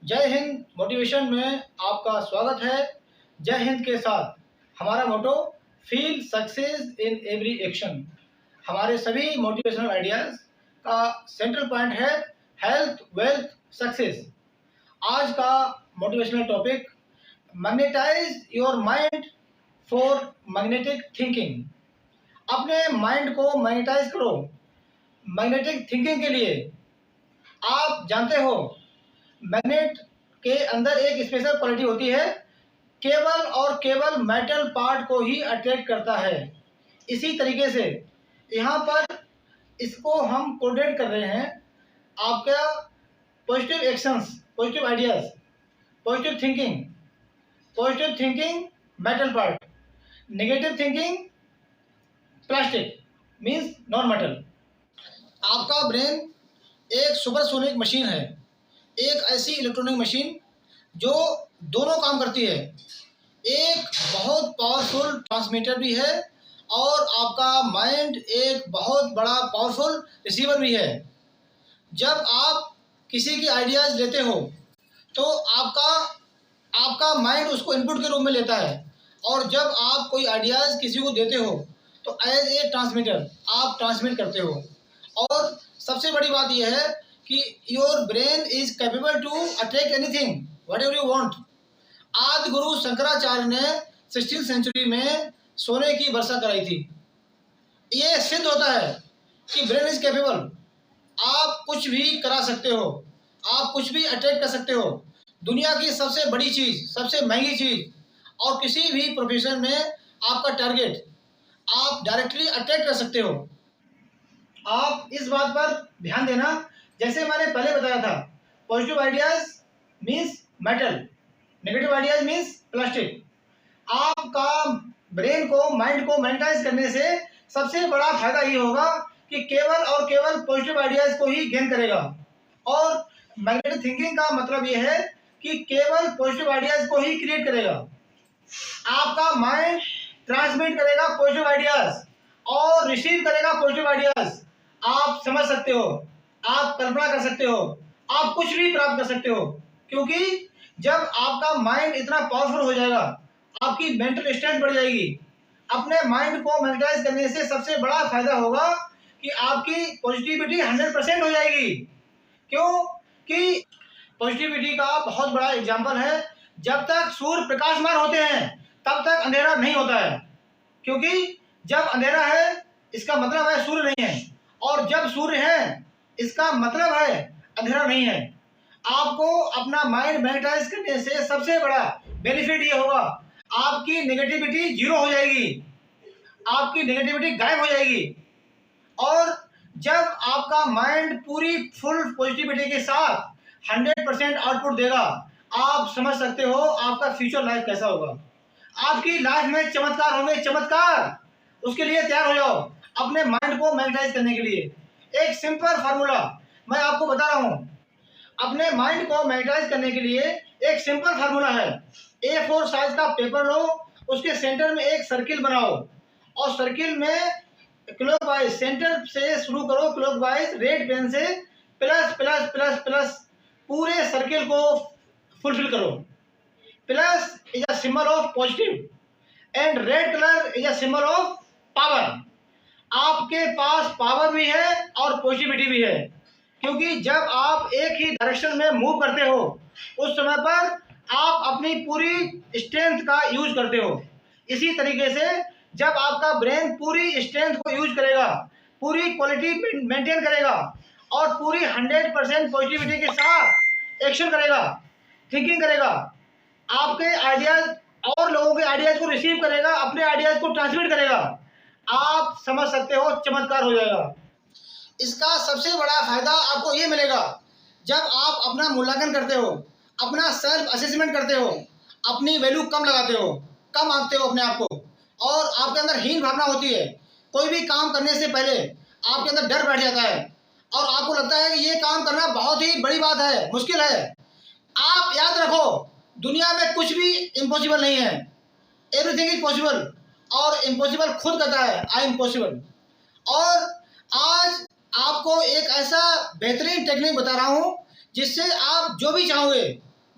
जय हिंद मोटिवेशन में आपका स्वागत है। जय हिंद के साथ हमारा motto feel success in every action. हमारे सभी मोटिवेशनल आइडियाज का सेंट्रल पॉइंट है हेल्थ, वेल्थ, सक्सेस। आज का motivational topic, magnetise your mind for magnetic thinking. अपने माइंड को मैग्नेटाइज करो मैग्नेटिक थिंकिंग के लिए। आप जानते हो मैग्नेट के अंदर एक स्पेशल क्वालिटी होती है, केवल और केवल मेटल पार्ट को ही अट्रैक्ट करता है। इसी तरीके से यहाँ पर इसको हम कोडेट कर रहे हैं। आपका positive actions, positive ideas, positive thinking metal part, negative thinking plastic means non metal. आपका ब्रेन एक सुपरसोनिक मशीन है, एक ऐसी इलेक्ट्रॉनिक मशीन जो दोनों काम करती है। एक बहुत पावरफुल ट्रांसमीटर भी है और आपका माइंड एक बहुत बड़ा पावरफुल रिसीवर भी है। जब आप किसी की आइडियाज़ लेते हो तो आपका माइंड उसको इनपुट के रूप में लेता है, और जब आप कोई आइडियाज़ किसी को देते हो तो एज ए ट्रांसमीटर आप ट्रांसमिट करते हो। और सबसे बड़ी बात यह है कि your brain is capable to attract anything whatever you want. Adi Guru Shankaracharya ने 16th सेंचुरी में सोने की वर्षा कराई थी। ये सिद्ध होता है कि ब्रेन इज कैपेबल। आप कुछ भी करा सकते हो, आप कुछ भी अट्रैक्ट कर सकते हो। दुनिया की सबसे बड़ी चीज़, सबसे महंगी चीज़ और किसी भी प्रोफेशन में आपका टारगेट आप डायरेक्टली अट्रैक्ट कर सकते हो। आप इस बात पर ध्यान देना, जैसे मैंने पहले बताया था, positive ideas means metal, negative ideas means plastic. आपका ब्रेन को, माइंड को मैग्नेटाइज करने से सबसे बड़ा फायदा ये होगा कि केवल और केवल पॉजिटिव आइडियाज को ही गेन करेगा। और मैग्नेटिक थिंकिंग का मतलब ये है कि केवल पॉजिटिव आइडियाज को ही क्रिएट करेगा। आपका माइंड ट्रांसमिट करेगा पॉजिटिव आइडियाज और रिसीव करेगा पॉजिटिव आइडियाज। आप समझ सकते हो, आप कल्पना कर सकते हो, आप कुछ भी प्राप्त कर सकते हो, क्योंकि जब आपका माइंड इतना पावरफुल हो जाएगा, आपकी मेंटल स्ट्रेंथ बढ़ जाएगी। अपने माइंड को मैग्नेटाइज करने से सबसे बड़ा फायदा होगा कि आपकी पॉजिटिविटी 100% हो जाएगी। क्यों? कि पॉजिटिविटी का बहुत बड़ा एग्जाम्पल है, जब तक सूर्य प्रकाशमान होते हैं तब तक अंधेरा नहीं होता है। क्योंकि जब अंधेरा है इसका मतलब है सूर्य नहीं है, और जब सूर्य है इसका मतलब है अंधेरा नहीं है। आपको अपना माइंड मैग्नेटाइज करने से सबसे बड़ा बेनिफिट ये होगा, आपकी नेगेटिविटी जीरो हो जाएगी, आपकी नेगेटिविटी गायब हो जाएगी। और जब आपका माइंड पूरी फुल पॉजिटिविटी के साथ 100% आउटपुट देगा, आप समझ सकते हो आपका फ्यूचर लाइफ कैसा होगा। आपकी लाइफ में चमत्कार होंगे, चमत्कार। उसके लिए तैयार हो जाओ अपने माइंड को मैग्नेटाइज करने के लिए। एक सिंपल फार्मूला मैं आपको बता रहा हूं। अपने माइंड को मैग्नेटाइज करने के लिए एक सिंपल फार्मूला है। A4 साइज का पेपर लो, उसके सेंटर में एक सर्किल बनाओ, और सर्किल में क्लॉकवाइज सेंटर से शुरू करो, क्लॉकवाइज रेड पेन से प्लस प्लस प्लस प्लस पूरे सर्किल को फुलफिल करो। Plus is a symbol of positive and red colour is a symbol of power. आपके पास पावर भी है और पॉजिटिविटी भी है, क्योंकि जब आप एक ही डायरेक्शन में मूव करते हो उस समय पर आप अपनी पूरी स्ट्रेंथ का यूज करते हो। इसी तरीके से जब आपका ब्रेन पूरी स्ट्रेंथ को यूज करेगा, पूरी क्वालिटी मेंटेन करेगा और पूरी 100% पॉजिटिविटी के साथ एक्शन करेगा, थिंकिंग करेगा, आपके आइडियाज और लोगों के आइडियाज को रिसीव करेगा, अपने आइडियाज को ट्रांसमिट करेगा, आप समझ सकते हो चमत्कार हो जाएगा। इसका सबसे बड़ा फायदा आपको ये मिलेगा, जब आप अपना मूल्यांकन करते हो, अपना सेल्फ असेसमेंट करते हो, अपनी वैल्यू कम लगाते हो, कम आंकते हो अपने आप को, और आपके अंदर हीन भावना होती है। कोई भी काम करने से पहले आपके अंदर डर बैठ जाता है और आपको लगता है कि ये काम करना बहुत ही बड़ी बात है, मुश्किल है। आप याद रखो, दुनिया में कुछ भी इम्पॉसिबल नहीं है, एवरीथिंग इज पॉसिबल। और इम्पॉसिबल खुद कहता है आई एम पॉसिबल। और आज आपको एक ऐसा बेहतरीन टेक्निक बता रहा हूं जिससे आप जो भी चाहोगे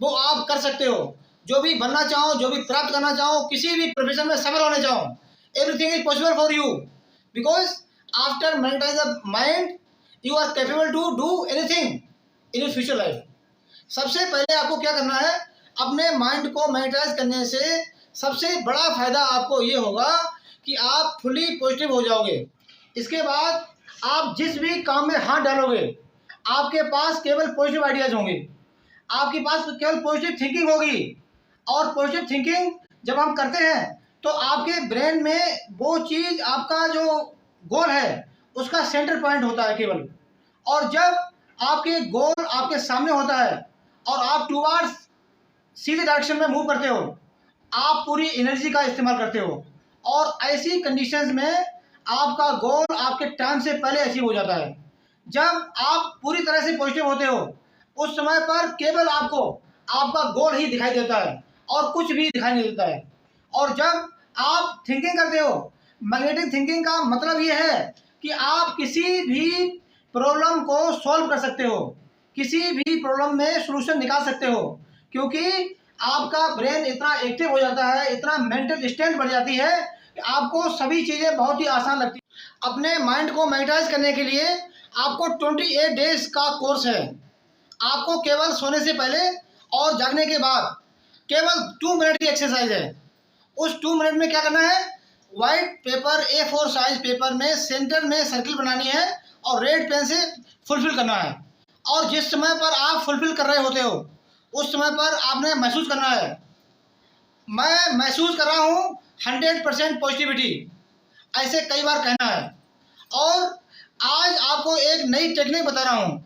वो आप कर सकते हो। जो भी बनना चाहो, जो भी प्राप्त करना चाहो, किसी भी प्रोफेशन में सफल होने चाहो, everything is possible for you, because after magnetize the mind you are capable to do anything in your future life. सबसे पहले आपको क्या करना है, अपने माइंड को मैग्नेटाइज करने से सबसे बड़ा फायदा आपको ये होगा कि आप फुली पॉजिटिव हो जाओगे। इसके बाद आप जिस भी काम में हाथ डालोगे, आपके पास केवल पॉजिटिव आइडियाज होंगे, आपके पास केवल पॉजिटिव थिंकिंग होगी। और पॉजिटिव थिंकिंग जब हम करते हैं तो आपके ब्रेन में वो चीज़, आपका जो गोल है उसका सेंटर पॉइंट होता है केवल। और जब आपके गोल आपके सामने होता है और आप टूवर्ड्स सीधे डायरेक्शन में मूव करते हो, आप पूरी एनर्जी का इस्तेमाल करते हो, और ऐसी कंडीशंस में आपका गोल आपके टाइम से पहले अचीव हो जाता है। जब आप पूरी तरह से पॉजिटिव होते हो उस समय पर केवल आपको आपका गोल ही दिखाई देता है और कुछ भी दिखाई नहीं देता है। और जब आप थिंकिंग करते हो, मैग्नेटिक थिंकिंग का मतलब ये है कि आप किसी भी प्रॉब्लम को सॉल्व कर सकते हो, किसी भी प्रॉब्लम में सॉल्यूशन निकाल सकते हो, क्योंकि आपका ब्रेन इतना एक्टिव हो जाता है, इतना मेंटल स्ट्रेंथ बढ़ जाती है कि आपको सभी चीज़ें बहुत ही आसान लगती है। अपने माइंड को मैग्नेटाइज करने के लिए आपको 28 डेज का कोर्स है। आपको केवल सोने से पहले और जागने के बाद केवल 2 मिनट की एक्सरसाइज है। उस 2 मिनट में क्या करना है, white paper A4 size paper में सेंटर में सर्किल बनानी है और रेड पेन से फुलफिल करना है। और जिस समय पर आप फुलफिल कर रहे होते हो उस समय पर आपने महसूस करना है, मैं महसूस कर रहा हूँ 100% पॉजिटिविटी, ऐसे कई बार कहना है। और आज आपको एक नई टेक्निक बता रहा हूँ।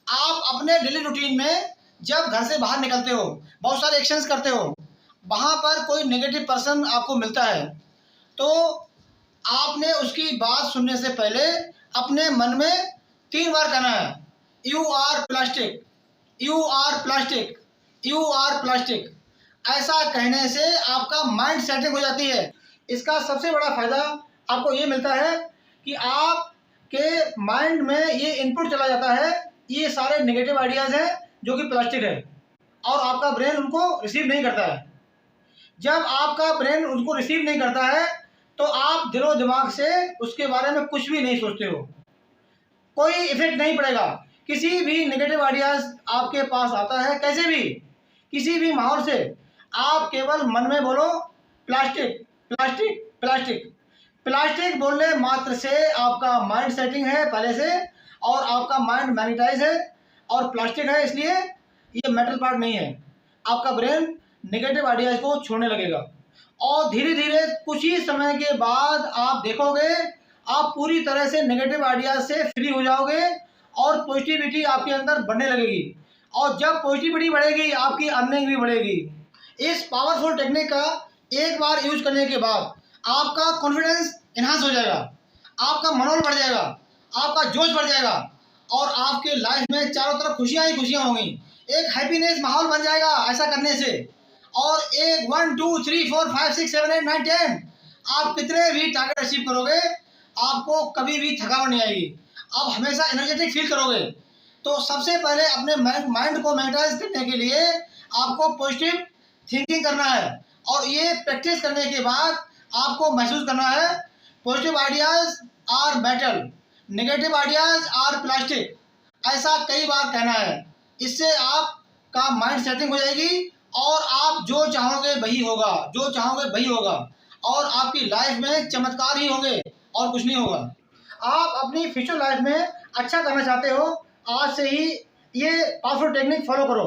आप अपने डेली रूटीन में जब घर से बाहर निकलते हो, बहुत सारे एक्शंस करते हो, वहाँ पर कोई नेगेटिव पर्सन आपको मिलता है, तो आपने उसकी बात सुनने से पहले अपने मन में 3 बार कहना है, you are plastic, you are plastic, you are plastic. ऐसा कहने से आपका माइंड सेटिंग हो जाती है। इसका सबसे बड़ा फायदा आपको ये मिलता है कि आपके माइंड में ये इनपुट चला जाता है, ये सारे नेगेटिव आइडियाज़ हैं जो कि प्लास्टिक है, और आपका ब्रेन उनको रिसीव नहीं करता है। जब आपका ब्रेन उनको रिसीव नहीं करता है तो आप दिलो दिमाग से उसके बारे में कुछ भी नहीं सोचते हो, कोई इफेक्ट नहीं पड़ेगा। किसी भी नेगेटिव आइडियाज आपके पास आता है, कैसे भी, किसी भी माहौल से, आप केवल मन में बोलो प्लास्टिक प्लास्टिक प्लास्टिक। प्लास्टिक बोलने मात्र से आपका माइंड सेटिंग है पहले से, और आपका माइंड मैग्नेटाइज है और प्लास्टिक है, इसलिए ये मेटल पार्ट नहीं है। आपका ब्रेन नेगेटिव आइडियाज को छोड़ने लगेगा और धीरे धीरे कुछ ही समय के बाद आप देखोगे आप पूरी तरह से नेगेटिव आइडियाज से फ्री हो जाओगे और पॉजिटिविटी आपके अंदर बढ़ने लगेगी। और जब पॉजिटिविटी बढ़ेगी आपकी अर्निंग भी बढ़ेगी। इस पावरफुल टेक्निक का एक बार यूज करने के बाद आपका कॉन्फिडेंस इन्हांस हो जाएगा, आपका मनोबल बढ़ जाएगा, आपका जोश बढ़ जाएगा, और आपके लाइफ में चारों तरफ खुशियाँ ही खुशियाँ होंगी। एक हैप्पीनेस माहौल बन जाएगा ऐसा करने से। और एक 1 2 3 4 5 6 7 8 9 10 आप कितने भी टारगेट अचीव करोगे, आपको कभी भी थकावट नहीं आएगी, आप हमेशा एनर्जेटिक फील करोगे। तो सबसे पहले अपने माइंड को मैग्नेटाइज करने के लिए आपको पॉजिटिव थिंकिंग करना है, और ये प्रैक्टिस करने के बाद आपको महसूस करना है positive ideas are metal, negative ideas are plastic, ऐसा कई बार कहना है। इससे आपका माइंड सेटिंग हो जाएगी और आप जो चाहोगे वही होगा, जो चाहोगे वही होगा, और आपकी लाइफ में चमत्कार ही होंगे और कुछ नहीं होगा। आप अपनी फ्यूचर लाइफ में अच्छा करना चाहते हो, आज से ही ये पावरफुल टेक्निक फॉलो करो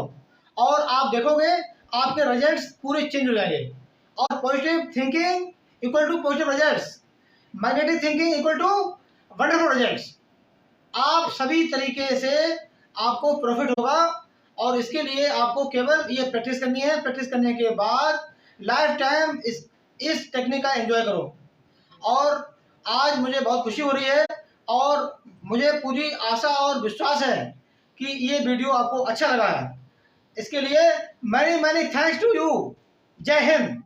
और आप देखोगे आपके रिजल्ट्स पूरे चेंज हो जाएंगे। और positive thinking equal to positive results, magnetic thinking equal to wonderful results. आप सभी तरीके से आपको प्रॉफिट होगा, और इसके लिए आपको केवल ये प्रैक्टिस करनी है। प्रैक्टिस करने के बाद लाइफ टाइम इस टेक्निक का एंजॉय करो। और आज मुझे बहुत खुशी हो रही है और मुझे पूरी आशा और विश्वास है कि ये वीडियो आपको अच्छा लगा है। इसके लिए many many thanks to you. जय हिंद।